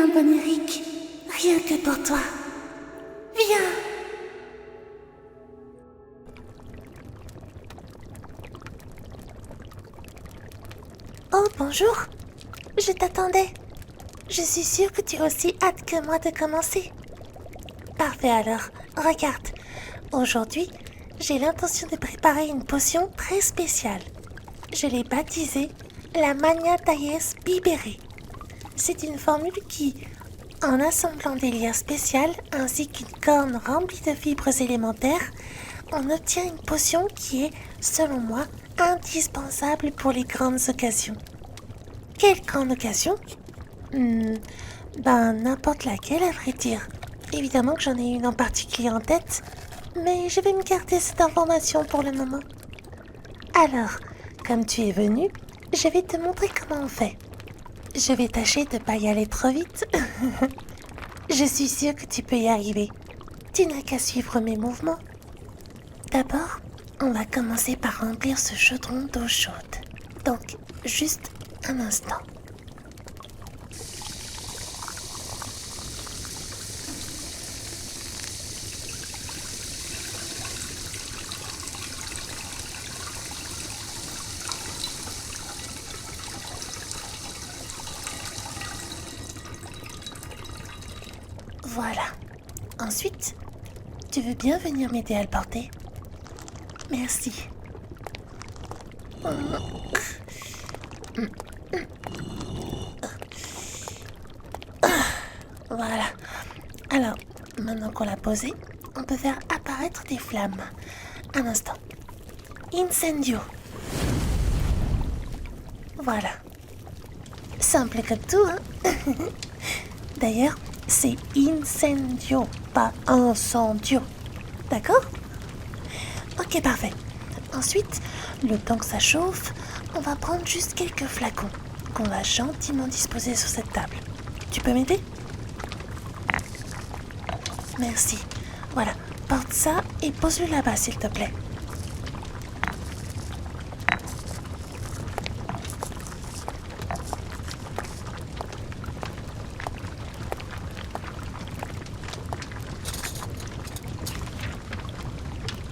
Viens, bon Eric, rien que pour toi. Viens. Oh, bonjour. Je t'attendais. Je suis sûre que tu as aussi hâte que moi de commencer. Parfait alors, regarde. Aujourd'hui, j'ai l'intention de préparer une potion très spéciale. Je l'ai baptisée la Magna Dies Bibere. C'est une formule qui, en assemblant des liens spéciaux ainsi qu'une corne remplie de fibres élémentaires, on obtient une potion qui est, selon moi, indispensable pour les grandes occasions. Quelle grande occasion ? N'importe laquelle à vrai dire. Évidemment que j'en ai une en particulier en tête, mais je vais me garder cette information pour le moment. Alors, comme tu es venu, je vais te montrer comment on fait. Je vais tâcher de pas y aller trop vite. Je suis sûre que tu peux y arriver. Tu n'as qu'à suivre mes mouvements. D'abord, on va commencer par remplir ce chaudron d'eau chaude. Donc, juste un instant. Voilà. Ensuite, tu veux bien venir m'aider à le porter ? Merci. Voilà. Alors, maintenant qu'on l'a posé, on peut faire apparaître des flammes. Un instant. Incendio. Voilà. Simple comme tout, hein. D'ailleurs, c'est incendio, pas incendio. D'accord ? Ok, parfait. Ensuite, le temps que ça chauffe, on va prendre juste quelques flacons qu'on va gentiment disposer sur cette table. Tu peux m'aider ? Merci. Voilà, porte ça et pose-le là-bas, s'il te plaît.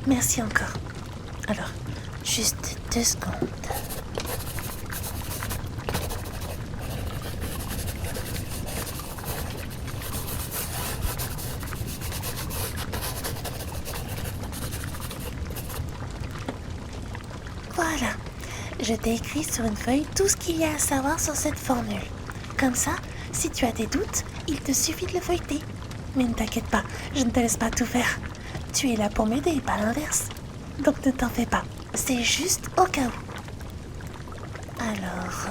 Merci encore. Alors, juste 2 secondes. Voilà. Je t'ai écrit sur une feuille tout ce qu'il y a à savoir sur cette formule. Comme ça, si tu as des doutes, il te suffit de le feuilleter. Mais ne t'inquiète pas, je ne te laisse pas tout faire. Tu es là pour m'aider, pas l'inverse. Donc ne t'en fais pas, c'est juste au cas où. Alors...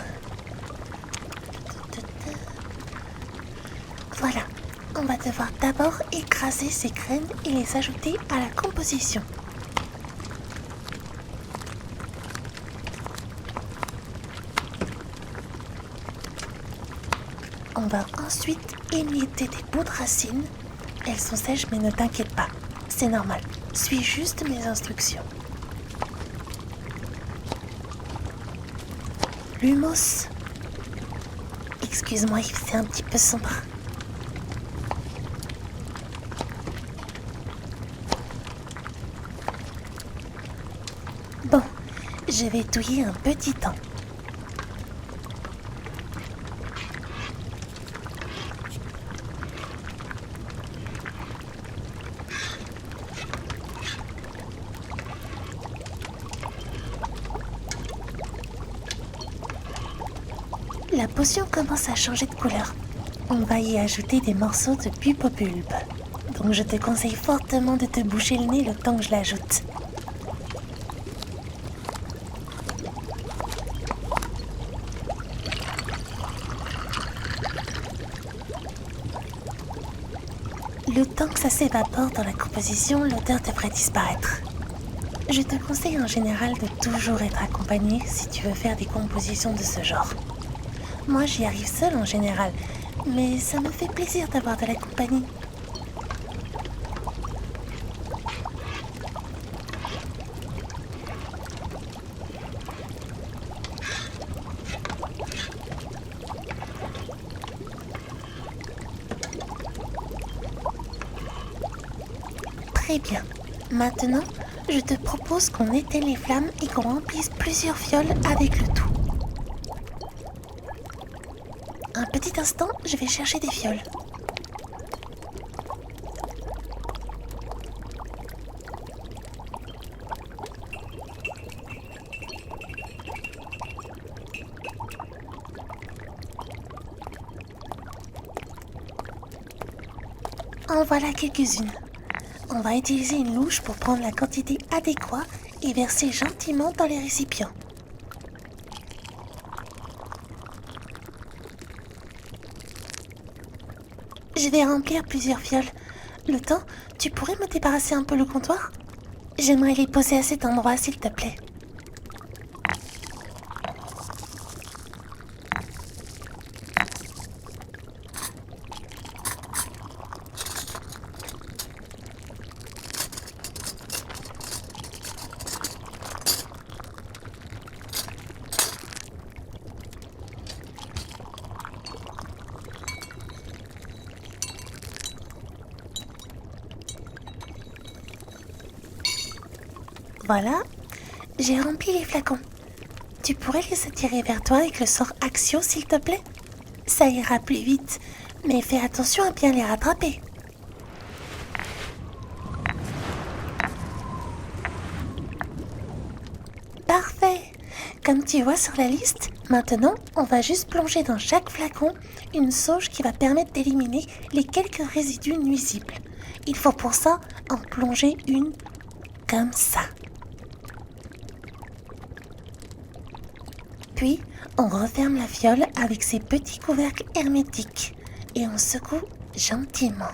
Voilà, on va devoir d'abord écraser ces graines et les ajouter à la composition. On va ensuite émietter des bouts de racines. Elles sont sèches, mais ne t'inquiète pas, c'est normal. Suis juste mes instructions. L'humos. Excuse-moi, c'est un petit peu sombre. Bon, je vais touiller un petit temps. La potion commence à changer de couleur. On va y ajouter des morceaux de pupopulpe. Donc je te conseille fortement de te boucher le nez le temps que je l'ajoute. Le temps que ça s'évapore dans la composition, l'odeur devrait disparaître. Je te conseille en général de toujours être accompagné si tu veux faire des compositions de ce genre. Moi, j'y arrive seule en général, mais ça me fait plaisir d'avoir de la compagnie. Très bien. Maintenant, je te propose qu'on éteigne les flammes et qu'on remplisse plusieurs fioles avec le tout. Un petit instant, je vais chercher des fioles. En voilà quelques-unes. On va utiliser une louche pour prendre la quantité adéquate et verser gentiment dans les récipients. Je vais remplir plusieurs fioles. Le temps, tu pourrais me débarrasser un peu le comptoir? J'aimerais les poser à cet endroit, s'il te plaît. Voilà, j'ai rempli les flacons. Tu pourrais les attirer vers toi avec le sort Axio, s'il te plaît? Ça ira plus vite, mais fais attention à bien les rattraper. Parfait! Comme tu vois sur la liste, maintenant, on va juste plonger dans chaque flacon une sauge qui va permettre d'éliminer les quelques résidus nuisibles. Il faut pour ça en plonger une comme ça. Puis, on referme la fiole avec ses petits couvercles hermétiques et on secoue gentiment.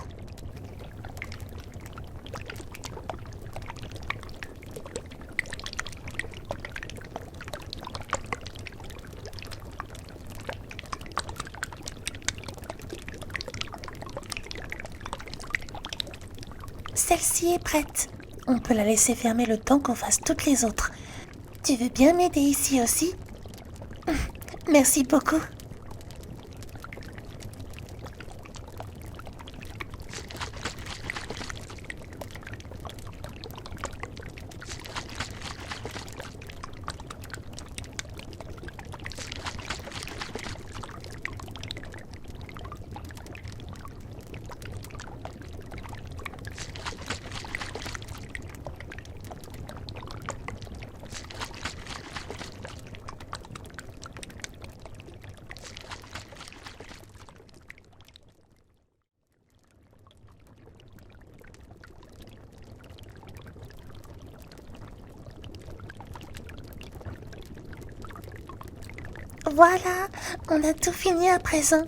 Celle-ci est prête. On peut la laisser fermer le temps qu'on fasse toutes les autres. Tu veux bien m'aider ici aussi? Merci beaucoup. Voilà, on a tout fini à présent.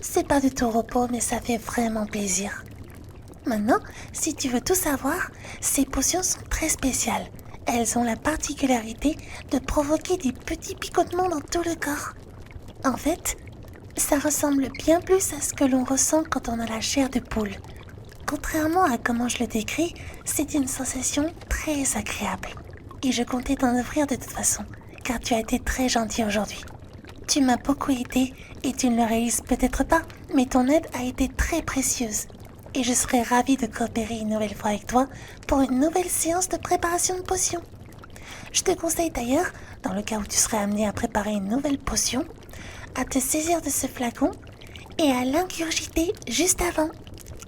C'est pas du tout repos, mais ça fait vraiment plaisir. Maintenant, si tu veux tout savoir, ces potions sont très spéciales. Elles ont la particularité de provoquer des petits picotements dans tout le corps. En fait, ça ressemble bien plus à ce que l'on ressent quand on a la chair de poule. Contrairement à comment je le décris, c'est une sensation très agréable. Et je comptais t'en offrir de toute façon, car tu as été très gentil aujourd'hui. Tu m'as beaucoup aidé et tu ne le réalises peut-être pas, mais ton aide a été très précieuse. Et je serais ravie de coopérer une nouvelle fois avec toi pour une nouvelle séance de préparation de potions. Je te conseille d'ailleurs, dans le cas où tu serais amené à préparer une nouvelle potion, à te saisir de ce flacon et à l'ingurgiter juste avant,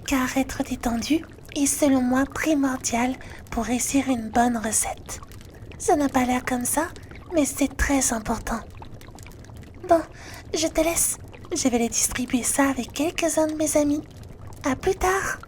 car être détendu est selon moi primordial pour réussir une bonne recette. Ça n'a pas l'air comme ça, mais c'est très important. Bon, je te laisse. Je vais les distribuer ça avec quelques-uns de mes amis. À plus tard.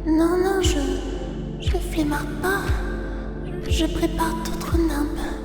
Non, je flémarde pas. Je prépare d'autres nimbes.